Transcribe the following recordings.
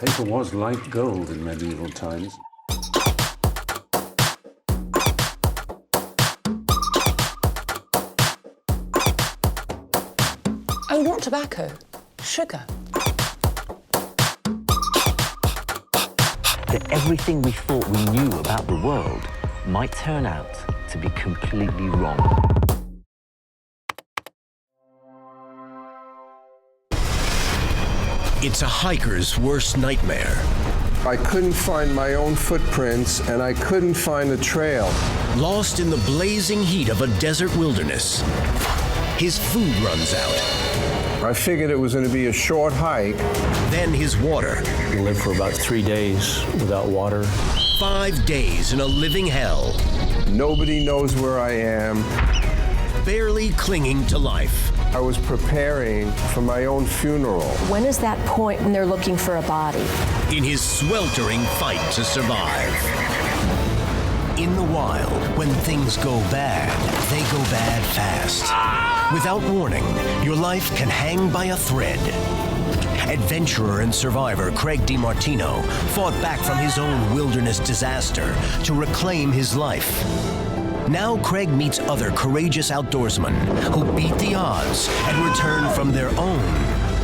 Paper was like gold in medieval times. Oh, not tobacco, sugar. That everything we thought we knew about the world might turn out to be completely wrong. It's a hiker's worst nightmare. I couldn't find my own footprints, and I couldn't find a trail. Lost in the blazing heat of a desert wilderness, his food runs out. I figured it was going to be a short hike. Then his water. We lived for about 3 days without water. 5 days in a living hell. Nobody knows where I am. Barely clinging to life. I was preparing for my own funeral. When is that point when they're looking for a body? In his sweltering fight to survive. In the wild, when things go bad, they go bad fast. Without warning, your life can hang by a thread. Adventurer and survivor Craig DeMartino fought back from his own wilderness disaster to reclaim his life. Now Craig meets other courageous outdoorsmen who beat the odds and return from their own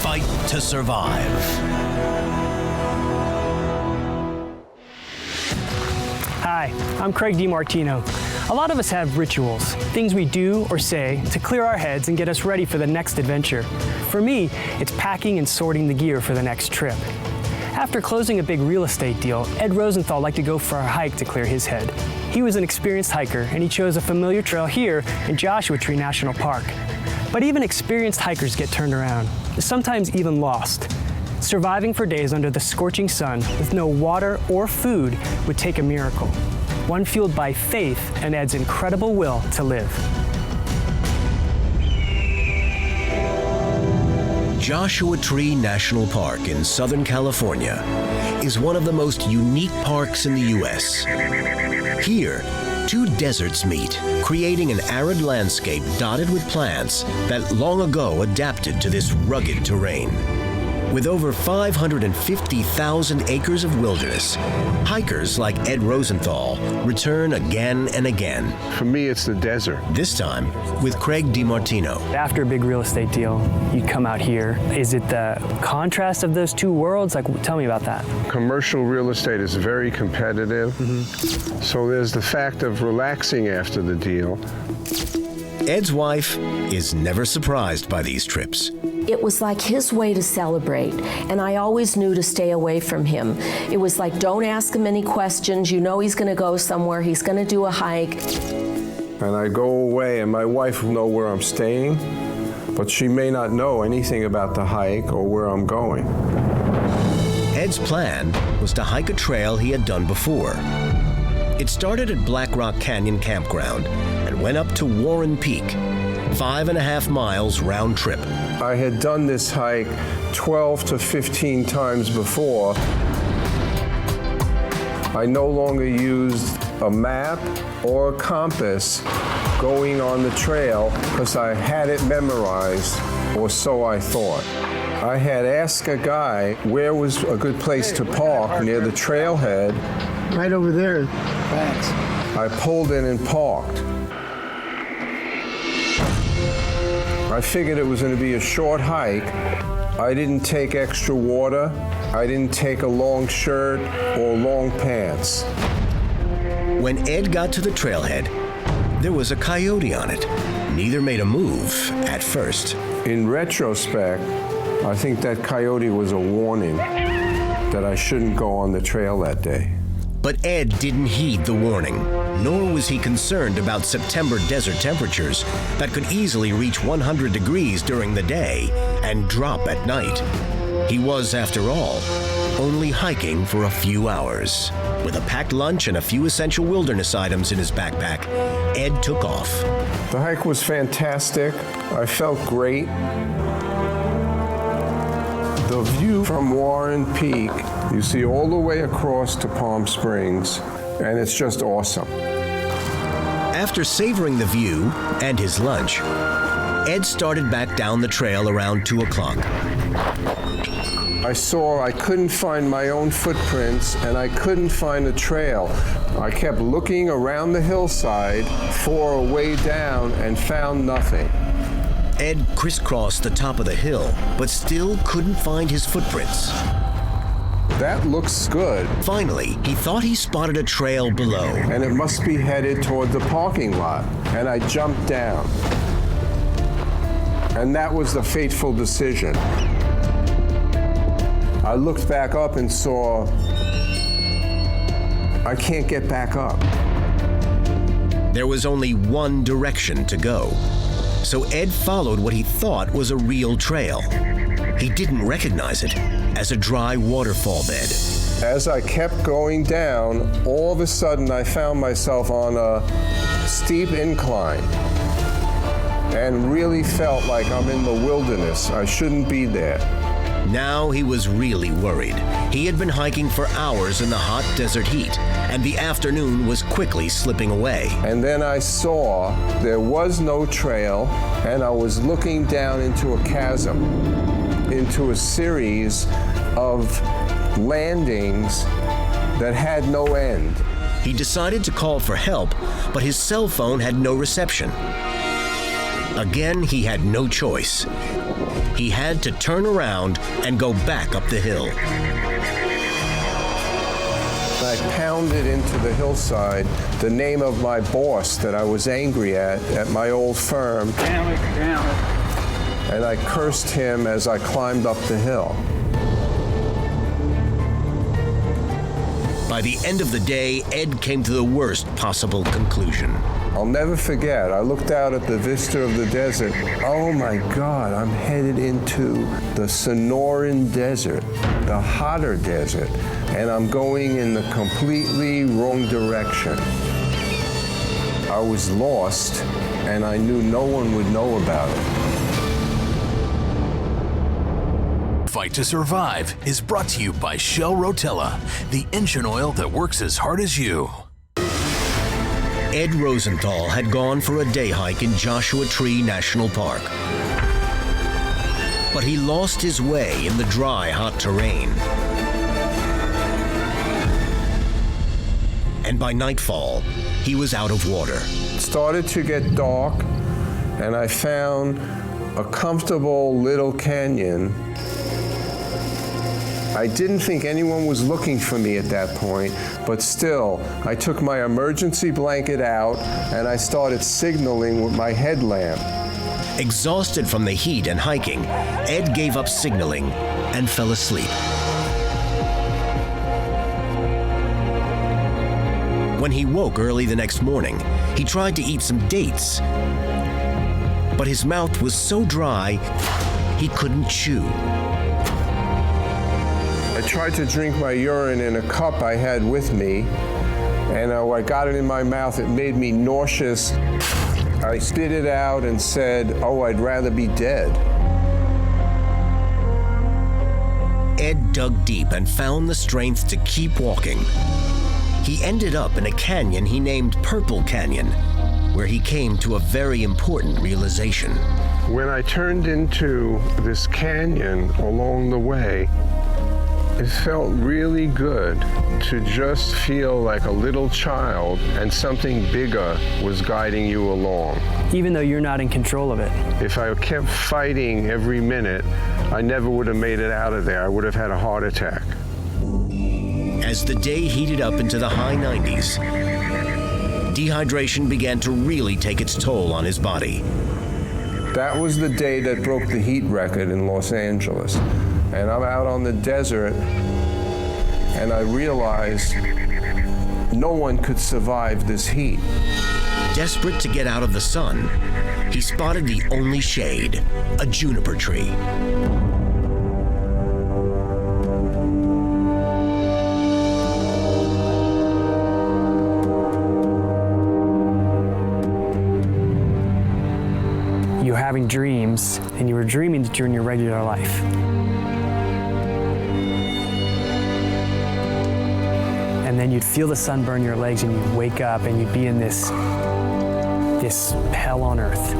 fight to survive. Hi, I'm Craig DeMartino. A lot of us have rituals, things we do or say to clear our heads and get us ready for the next adventure. For me, it's packing and sorting the gear for the next trip. After closing a big real estate deal, Ed Rosenthal liked to go for a hike to clear his head. He was an experienced hiker, and he chose a familiar trail here in Joshua Tree National Park. But even experienced hikers get turned around, sometimes even lost. Surviving for days under the scorching sun with no water or food would take a miracle, one fueled by faith and Ed's incredible will to live. Joshua Tree National Park in Southern California is one of the most unique parks in the U.S. Here, two deserts meet, creating an arid landscape dotted with plants that long ago adapted to this rugged terrain. With over 550,000 acres of wilderness, hikers like Ed Rosenthal return again and again. For me, it's the desert. This time with Craig DeMartino. After a big real estate deal, you come out here. Is it the contrast of those two worlds? Tell me about that. Commercial real estate is very competitive. So there's the fact of relaxing after the deal. Ed's wife is never surprised by these trips. It was like his way to celebrate, and I always knew to stay away from him. It was like, don't ask him any questions. You know he's going to go somewhere. He's going to do a hike. And I go away, and my wife will know where I'm staying, but she may not know anything about the hike or where I'm going. Ed's plan was to hike a trail he had done before. It started at Black Rock Canyon Campground and went up to Warren Peak, 5.5 miles round trip. I had done this hike 12 to 15 times before. I no longer used a map or a compass going on the trail because I had it memorized, or so I thought. I had asked a guy where was a good place to park near the trailhead. Right over there. Thanks. I pulled in and parked. I figured it was going to be a short hike. I didn't take extra water. I didn't take a long shirt or long pants. When Ed got to the trailhead, there was a coyote on it. Neither made a move at first. In retrospect, I think that coyote was a warning that I shouldn't go on the trail that day. But Ed didn't heed the warning, nor was he concerned about September desert temperatures that could easily reach 100 degrees during the day and drop at night. He was, after all, only hiking for a few hours. With a packed lunch and a few essential wilderness items in his backpack, Ed took off. The hike was fantastic. I felt great. The view from Warren Peak, you see all the way across to Palm Springs, and it's just awesome. After savoring the view and his lunch, Ed started back down the trail around 2 o'clock. I saw I couldn't find my own footprints and I couldn't find a trail. I kept looking around the hillside for a way down and found nothing. Ed crisscrossed the top of the hill, but still couldn't find his footprints. That looks good. Finally, he thought he spotted a trail below. And it must be headed toward the parking lot. And I jumped down. And that was the fateful decision. I looked back up and saw I can't get back up. There was only one direction to go. So Ed followed what he thought was a real trail. He didn't recognize it as a dry waterfall bed. As I kept going down, all of a sudden I found myself on a steep incline and really felt like I'm in the wilderness. I shouldn't be there. Now he was really worried. He had been hiking for hours in the hot desert heat, and the afternoon was quickly slipping away. And then I saw there was no trail, and I was looking down into a chasm, into a series of landings that had no end. He decided to call for help, but his cell phone had no reception. Again, he had no choice. He had to turn around and go back up the hill. I pounded into the hillside the name of my boss that I was angry at my old firm. Damn it. And I cursed him as I climbed up the hill. By the end of the day, Ed came to the worst possible conclusion. I'll never forget, I looked out at the vista of the desert. Oh my God, I'm headed into the Sonoran Desert, the hotter desert, and I'm going in the completely wrong direction. I was lost, and I knew no one would know about it. Fight to Survive is brought to you by Shell Rotella, the engine oil that works as hard as you. Ed Rosenthal had gone for a day hike in Joshua Tree National Park. But he lost his way in the dry, hot terrain. And by nightfall, he was out of water. It started to get dark, and I found a comfortable little canyon. I didn't think anyone was looking for me at that point, but still, I took my emergency blanket out and I started signaling with my headlamp. Exhausted from the heat and hiking, Ed gave up signaling and fell asleep. When he woke early the next morning, he tried to eat some dates, but his mouth was so dry, he couldn't chew. I tried to drink my urine in a cup I had with me, and when I got it in my mouth, it made me nauseous. I spit it out and said, "Oh, I'd rather be dead." Ed dug deep and found the strength to keep walking. He ended up in a canyon he named Purple Canyon, where he came to a very important realization. When I turned into this canyon along the way, it felt really good to just feel like a little child and something bigger was guiding you along. Even though you're not in control of it. If I kept fighting every minute, I never would have made it out of there. I would have had a heart attack. As the day heated up into the high 90s, dehydration began to really take its toll on his body. That was the day that broke the heat record in Los Angeles. And I'm out on the desert, and I realized no one could survive this heat. Desperate to get out of the sun, he spotted the only shade, a juniper tree. You were having dreams, and you were dreaming that you're in your regular life. And then you'd feel the sun burn your legs, and you'd wake up, and you'd be in this hell on earth.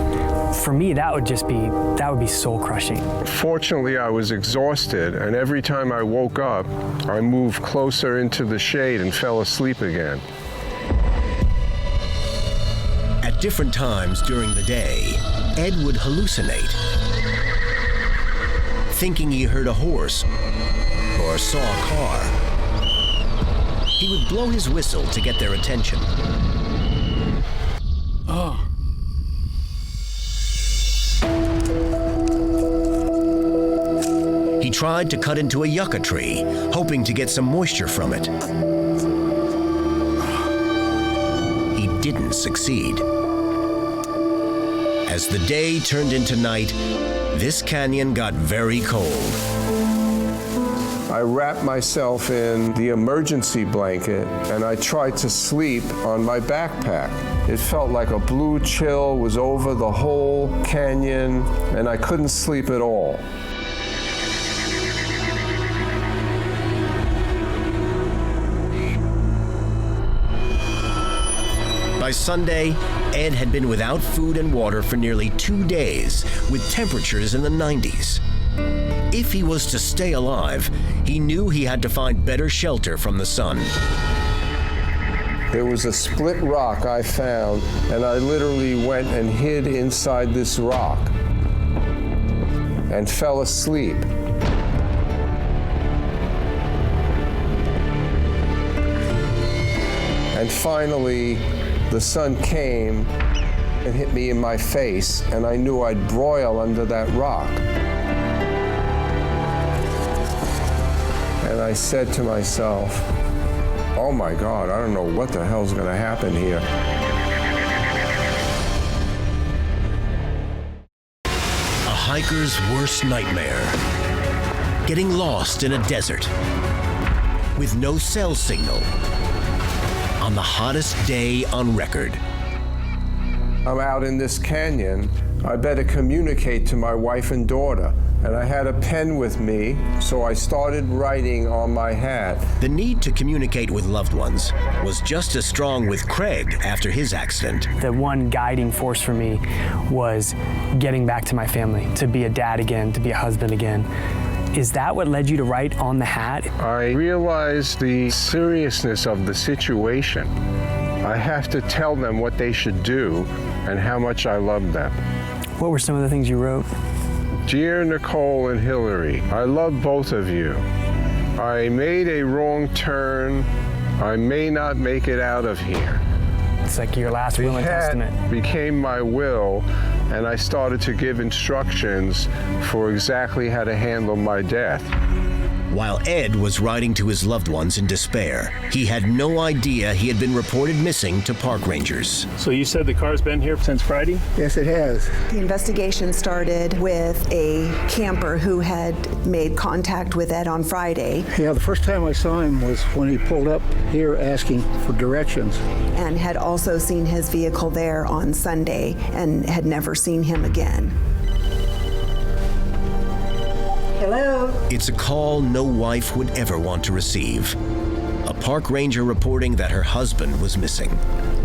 For me, that would be soul crushing. Fortunately, I was exhausted, and every time I woke up, I moved closer into the shade and fell asleep again. At different times during the day, Ed would hallucinate, thinking he heard a horse or saw a car. He would blow his whistle to get their attention. He tried to cut into a yucca tree, hoping to get some moisture from it. He didn't succeed. As the day turned into night, this canyon got very cold. I wrapped myself in the emergency blanket and I tried to sleep on my backpack. It felt like a blue chill was over the whole canyon and I couldn't sleep at all. By Sunday, Ed had been without food and water for nearly 2 days, with temperatures in the 90s. If he was to stay alive, he knew he had to find better shelter from the sun. There was a split rock I found, and I literally went and hid inside this rock and fell asleep. And finally, the sun came and hit me in my face, and I knew I'd broil under that rock. And I said to myself, oh my God, I don't know what the hell's gonna happen here. A hiker's worst nightmare. Getting lost in a desert with no cell signal on the hottest day on record. I'm out in this canyon. I better communicate to my wife and daughter. And I had a pen with me, so I started writing on my hat. The need to communicate with loved ones was just as strong with Craig after his accident. The one guiding force for me was getting back to my family, to be a dad again, to be a husband again. Is that what led you to write on the hat? I realized the seriousness of the situation. I have to tell them what they should do and how much I love them. What were some of the things you wrote? Dear Nicole and Hillary, I love both of you. I made a wrong turn. I may not make it out of here. It's like your last will and testament. The hat became my will, and I started to give instructions for exactly how to handle my death. While Ed was writing to his loved ones in despair, he had no idea he had been reported missing to park rangers. So you said the car's been here since Friday? Yes, it has. The investigation started with a camper who had made contact with Ed on Friday. Yeah, the first time I saw him was when he pulled up here asking for directions. And had also seen his vehicle there on Sunday and had never seen him again. Hello? It's a call no wife would ever want to receive. A park ranger reporting that her husband was missing.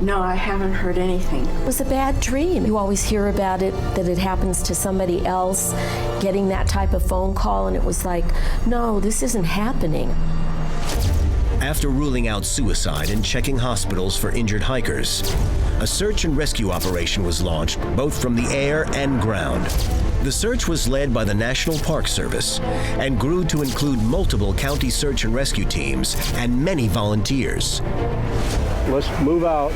No, I haven't heard anything. It was a bad dream. You always hear about it, that it happens to somebody else, getting that type of phone call, and it was like, no, this isn't happening. After ruling out suicide and checking hospitals for injured hikers, a search and rescue operation was launched, both from the air and ground. The search was led by the National Park Service and grew to include multiple county search and rescue teams and many volunteers. Let's move out.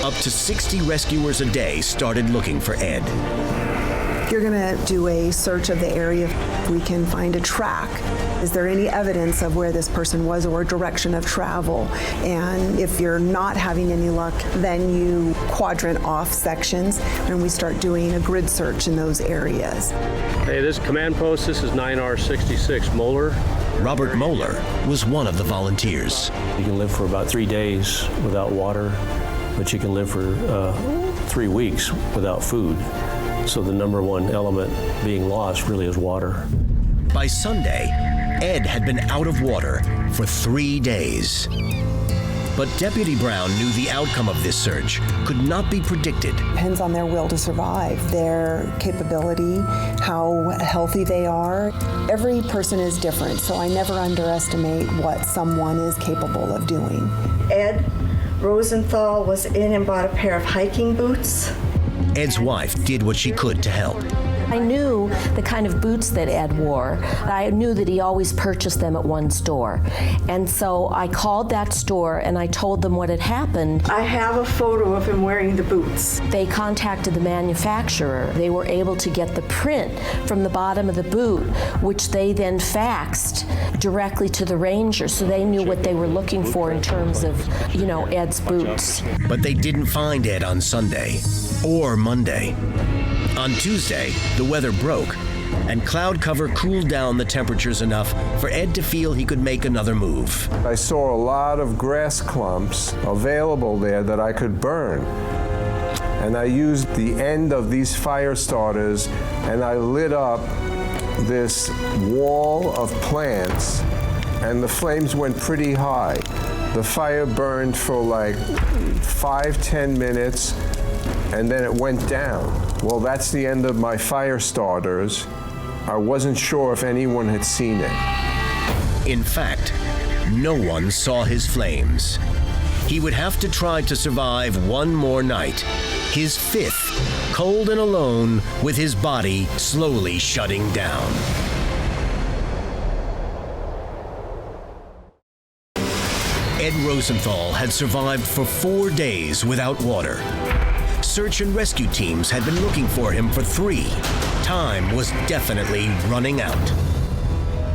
Up to 60 rescuers a day started looking for Ed. You're going to do a search of the area. If we can find a track, is there any evidence of where this person was or direction of travel? And if you're not having any luck, then you quadrant off sections and we start doing a grid search in those areas. Hey, this command post, this is 9R66 Moeller. Robert Moeller was one of the volunteers. You can live for about 3 days without water, but you can live for 3 weeks without food. So the number one element being lost really is water. By Sunday, Ed had been out of water for 3 days. But Deputy Brown knew the outcome of this search could not be predicted. Depends on their will to survive, their capability, how healthy they are. Every person is different, so I never underestimate what someone is capable of doing. Ed Rosenthal was in and bought a pair of hiking boots. Ed's wife did what she could to help. I knew the kind of boots that Ed wore. I knew that he always purchased them at one store. And so I called that store and I told them what had happened. I have a photo of him wearing the boots. They contacted the manufacturer. They were able to get the print from the bottom of the boot, which they then faxed directly to the ranger, so they knew what they were looking for in terms of, Ed's boots. But they didn't find Ed on Sunday or Monday. On Tuesday, the weather broke, and cloud cover cooled down the temperatures enough for Ed to feel he could make another move. I saw a lot of grass clumps available there that I could burn. And I used the end of these fire starters and I lit up this wall of plants, and the flames went pretty high. The fire burned for like 5-10 minutes, and then it went down. Well, that's the end of my fire starters. I wasn't sure if anyone had seen it. In fact, no one saw his flames. He would have to try to survive one more night, his fifth, cold and alone, with his body slowly shutting down. Ed Rosenthal had survived for 4 days without water. Search and rescue teams had been looking for him for 3. Time was definitely running out.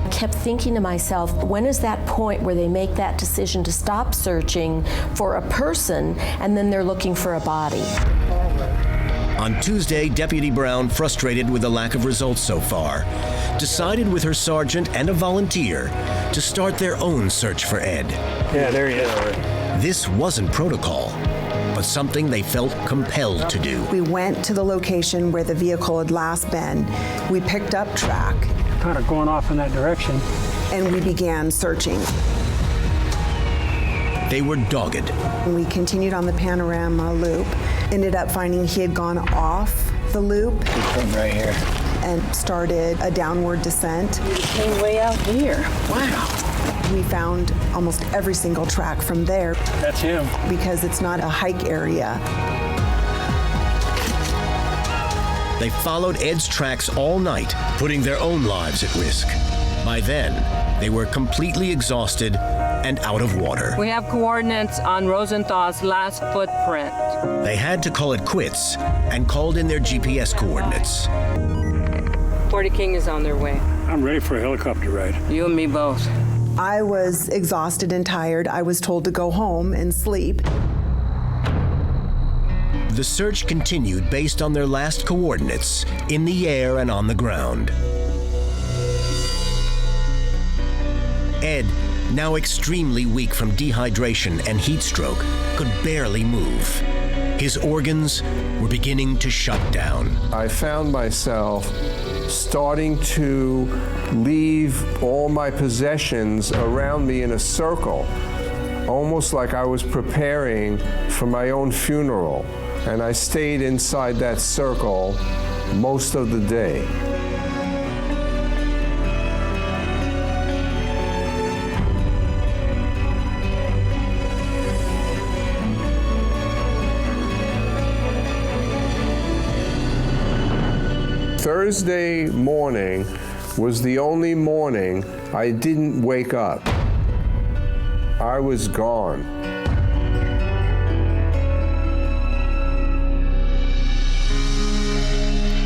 I kept thinking to myself, when is that point where they make that decision to stop searching for a person and then they're looking for a body? On Tuesday, Deputy Brown, frustrated with the lack of results so far, decided with her sergeant and a volunteer to start their own search for Ed. Yeah, there he is. This wasn't protocol, but something they felt compelled to do. We went to the location where the vehicle had last been. We picked up track. Kind of going off in that direction. And we began searching. They were dogged. We continued on the panorama loop, ended up finding he had gone off the loop. Right here. And started a downward descent. He came way out here. Wow. We found almost every single track from there. That's him. Because it's not a hike area. They followed Ed's tracks all night, putting their own lives at risk. By then, they were completely exhausted and out of water. We have coordinates on Rosenthal's last footprint. They had to call it quits and called in their GPS coordinates. 40 King is on their way. I'm ready for a helicopter ride. You and me both. I was exhausted and tired. I was told to go home and sleep. The search continued based on their last coordinates in the air and on the ground. Ed, now extremely weak from dehydration and heat stroke, could barely move. His organs were beginning to shut down. I found myself starting to leave all my possessions around me in a circle, almost like I was preparing for my own funeral. And I stayed inside that circle most of the day. Thursday morning was the only morning I didn't wake up. I was gone.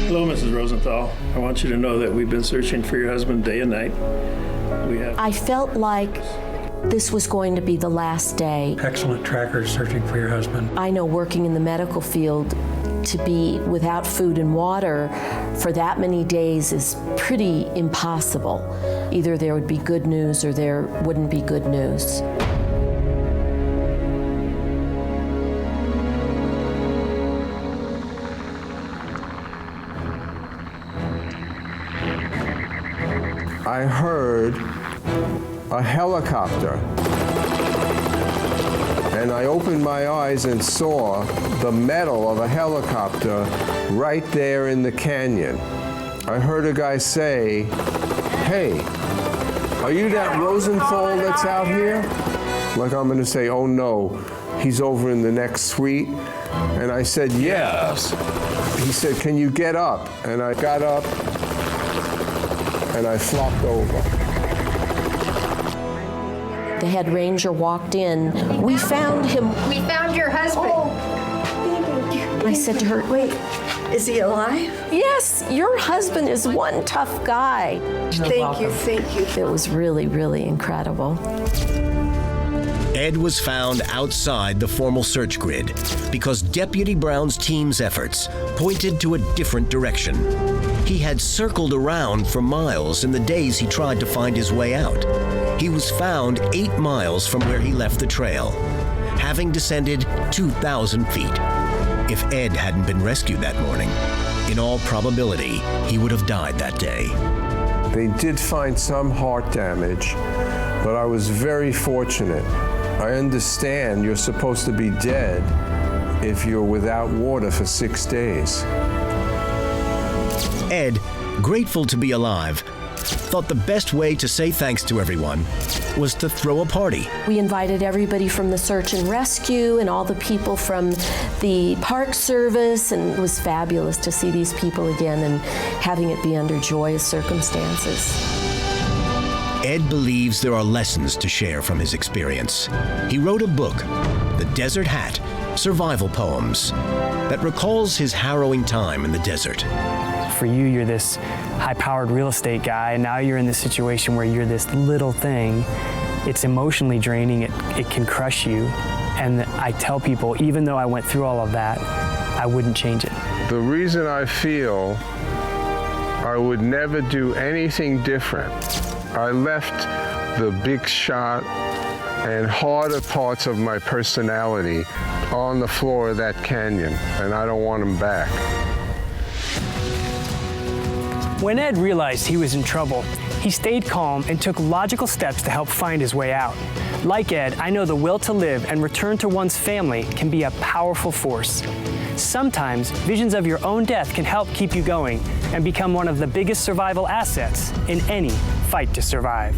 Hello, Mrs. Rosenthal. I want you to know that we've been searching for your husband day and night. I felt like this was going to be the last day. Excellent trackers searching for your husband. I know working in the medical field, to be without food and water for that many days is pretty impossible. Either there would be good news or there wouldn't be good news. I heard a helicopter. and I opened my eyes and saw the metal of a helicopter right there in the canyon. I heard a guy say, "Hey, are you that Rosenthal that's out here?" Like I'm gonna say, "Oh no, he's over in the next suite." And I said, "Yes." He said, "Can you get up?" And I got up and I flopped over. The head ranger walked in. "We found him." "We found your husband." I said to her, "Wait, is he alive?" "Yes, your husband is one tough guy." Thank you, thank you. It was really, really incredible. Ed was found outside the formal search grid because Deputy Brown's team's efforts pointed to a different direction. He had circled around for miles in the days he tried to find his way out. He was found 8 miles from where he left the trail, having descended 2,000 feet. If Ed hadn't been rescued that morning, in all probability, he would have died that day. They did find some heart damage, but I was very fortunate. I understand you're supposed to be dead if you're without water for 6 days. Ed, grateful to be alive, thought the best way to say thanks to everyone was to throw a party. We invited everybody from the search and rescue and all the people from the Park Service, and it was fabulous to see these people again and having it be under joyous circumstances. Ed believes there are lessons to share from his experience. He wrote a book, The Desert Hat, Survival Poems, that recalls his harrowing time in the desert. For you, you're this high-powered real estate guy, and now you're in this situation where you're this little thing. It's emotionally draining. It can crush you. And I tell people, even though I went through all of that, I wouldn't change it. The reason I feel I would never do anything different, I left the big shot and harder parts of my personality on the floor of that canyon, and I don't want them back. When Ed realized he was in trouble, he stayed calm and took logical steps to help find his way out. Like Ed, I know the will to live and return to one's family can be a powerful force. Sometimes visions of your own death can help keep you going and become one of the biggest survival assets in any fight to survive.